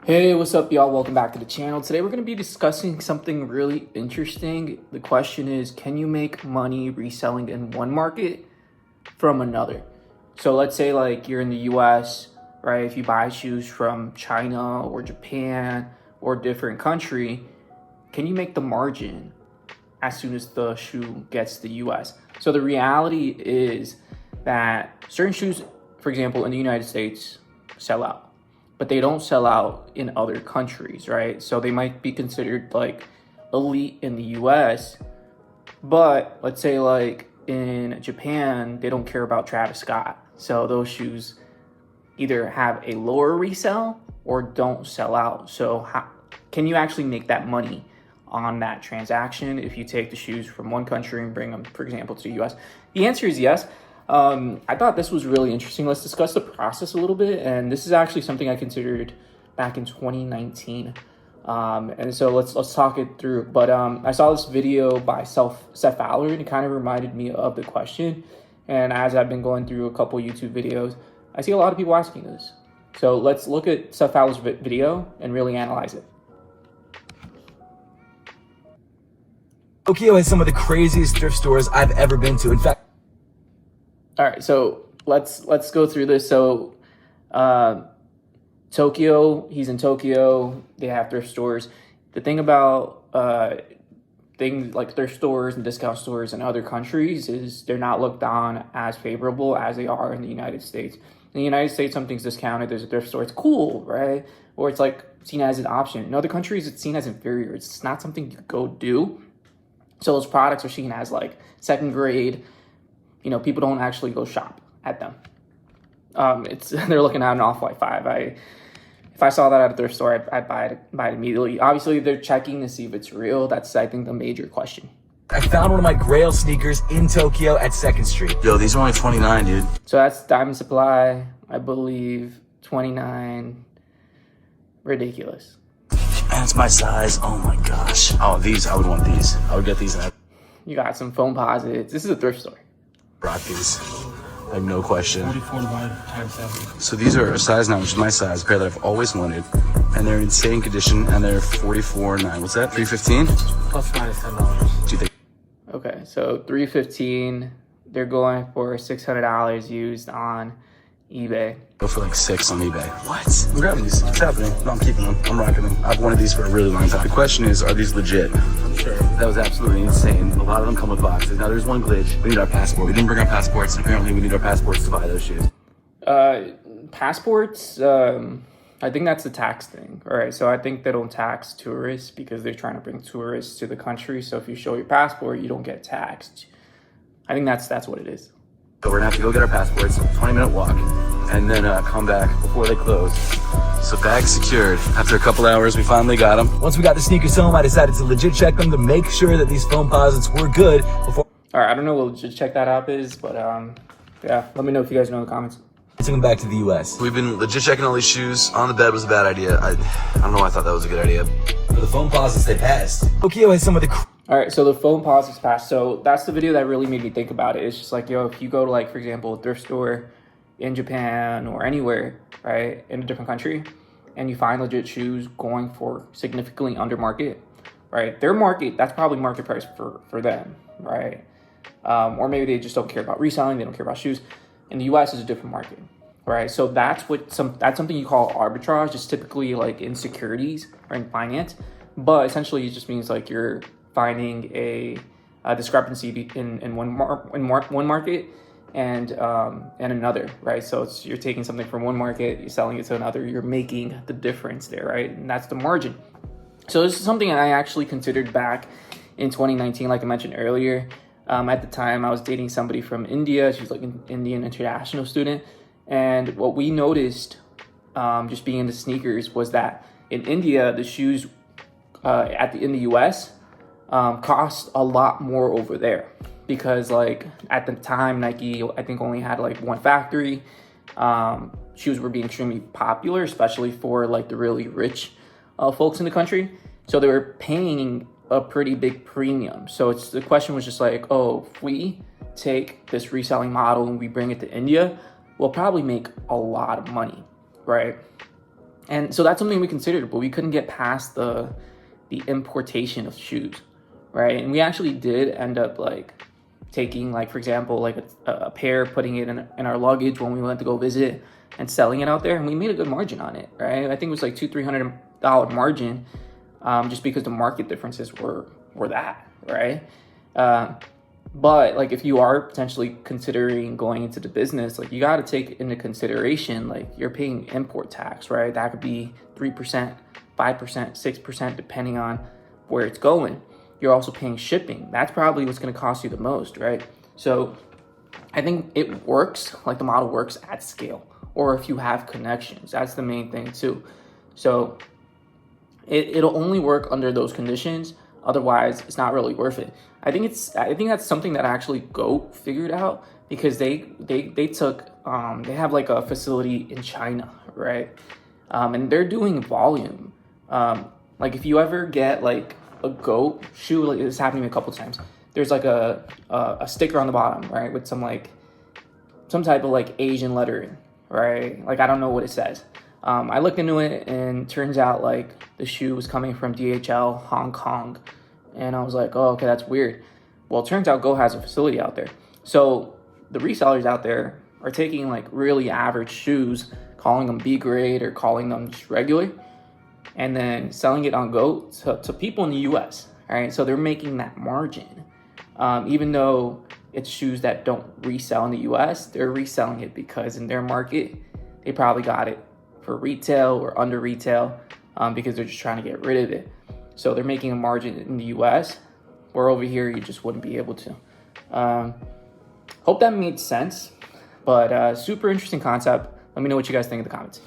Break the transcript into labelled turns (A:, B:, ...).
A: Hey, what's up, y'all? Welcome back to the channel. Today we're going to be discussing something really interesting. The question is, can you make money reselling in one market from another? So let's say like you're in the US, right? If you buy shoes from China or Japan or a different country, can you make the margin as soon as the shoe gets to the US? So the reality is that certain shoes, for example, in the United States, sell out, but they don't sell out in other countries, right? So they might be considered like elite in the US, but let's say like in Japan, they don't care about Travis Scott. So those shoes either have a lower resell or don't sell out. So how can you actually make that money on that transaction if you take the shoes from one country and bring them, for example, to the US? The answer is yes. I thought this was really interesting. Let's discuss the process a little bit. And this is actually something I considered back in 2019. And so let's talk it through. But I saw this video by Seth Fowler, and it kind of reminded me of the question. And as I've been going through a couple YouTube videos, I see a lot of people asking this. So let's look at Seth Fowler's video and really analyze it.
B: Tokyo has some of the craziest thrift stores I've ever been to. In fact,
A: all right, so let's go through this. So Tokyo, he's in Tokyo. They have thrift stores. The thing about things like thrift stores and discount stores in other countries is they're not looked on as favorable as they are in the United States. In the United States, something's discounted. There's a thrift store. It's cool, right? Or it's like seen as an option. In other countries, it's seen as inferior. It's not something you go do. So those products are seen as like second grade. You know, people don't actually go shop at them. They're looking at an Off-White 5. If I saw that at a thrift store, I'd buy it immediately. Obviously, they're checking to see if it's real. That's, I think, the major question.
B: I found one of my Grail sneakers in Tokyo at 2nd Street.
C: Yo, these are only 29, dude.
A: So that's Diamond Supply, I believe, 29. Ridiculous.
C: That's my size. Oh my gosh. Oh, these, I would want these. I would get these and I'd
A: You got some foam posits. This is a thrift store.
C: rock these. Like, no question.
D: 44 divided times 7.
C: So these are a size 9, which is my size, a pair that I've always wanted. And they're in insane condition, and they're 44.9. What's that, 315?
D: Plus minus $10.
C: Do you think?
A: Okay, so $315. They're going for $600 used on eBay.
C: Go for like 6 on eBay. What? I'm grabbing these. What's happening? No, I'm keeping them. I'm rocking them. I've wanted these for a really long time. The question is, are these legit?
D: Sure.
C: That was absolutely insane. A lot of them come with boxes. Now there's one glitch. We need our passport. We didn't bring our passports, and apparently we need our passports to buy those shoes.
A: Passports, I think that's a tax thing. All right, so I think they don't tax tourists because they're trying to bring tourists to the country. So if you show your passport, you don't get taxed. I think that's what it is.
C: So we're gonna have to go get our passports, 20-minute walk, and then come back before they close. So bags secured. After a couple hours, we finally got them.
B: Once we got the sneakers home, I decided to legit check them to make sure that these foam posits were good before
A: All right, I don't know what legit check that app is, but yeah, let me know if you guys know in the comments.
B: I took them back to the US.
C: We've been legit checking all these shoes. On the bed was a bad idea. I don't know why I thought that was a good idea.
B: For the foam posits, they passed. Tokyo has some of the
A: All right, so the foam posits passed. So that's the video that really made me think about it. It's just like, yo, if you go to like, for example, a thrift store in Japan or anywhere, right, in a different country, and you find legit shoes going for significantly under market, right? Their market, that's probably market price for them, right? Or maybe they just don't care about reselling, they don't care about shoes. In the US is a different market, right? So that's something you call arbitrage. It's typically like in securities or in finance, but essentially it just means like you're finding a discrepancy in one market and another, right? So you're taking something from one market, you're selling it to another, you're making the difference there, right? And that's the margin. So this is something I actually considered back in 2019, like I mentioned earlier. At the time, I was dating somebody from India. She was like an Indian international student. And what we noticed, just being into sneakers, was that in India, the shoes in the US cost a lot more over there. Because like at the time, Nike, I think, only had like one factory. Shoes were being extremely popular, especially for like the really rich folks in the country. So they were paying a pretty big premium. So the question was just like, oh, if we take this reselling model and we bring it to India, we'll probably make a lot of money, right? And so that's something we considered, but we couldn't get past the importation of shoes, right? And we actually did end up like taking, like, for example, like a pair, putting it in our luggage when we went to go visit and selling it out there, and we made a good margin on it, right? I think it was like $200-300 margin, just because the market differences were that, right? But like if you are potentially considering going into the business, like you got to take into consideration like you're paying import tax, right? That could be 3%, 5%, 6%, depending on where it's going. You're also paying shipping. That's probably what's going to cost you the most, right? So I think it works, like the model works at scale, or if you have connections. That's the main thing too. So it'll only work under those conditions. Otherwise, it's not really worth it. I think that's something that actually Goat figured out, because they took they have like a facility in China, right? And they're doing volume. Like if you ever get like a Goat shoe, like this happened to me a couple times. There's like a sticker on the bottom, right, with some type of like Asian lettering, right? Like I don't know what it says. I looked into it, and turns out like the shoe was coming from DHL Hong Kong, and I was like, oh, okay, that's weird. Well, it turns out Go has a facility out there. So the resellers out there are taking like really average shoes, calling them B grade or calling them just regular, and then selling it on Go to people in the US. All right, so they're making that margin. Even though it's shoes that don't resell in the US, they're reselling it because in their market, they probably got it for retail or under retail, because they're just trying to get rid of it. So they're making a margin in the US, where over here you just wouldn't be able to. Hope that made sense, but super interesting concept. Let me know what you guys think in the comments.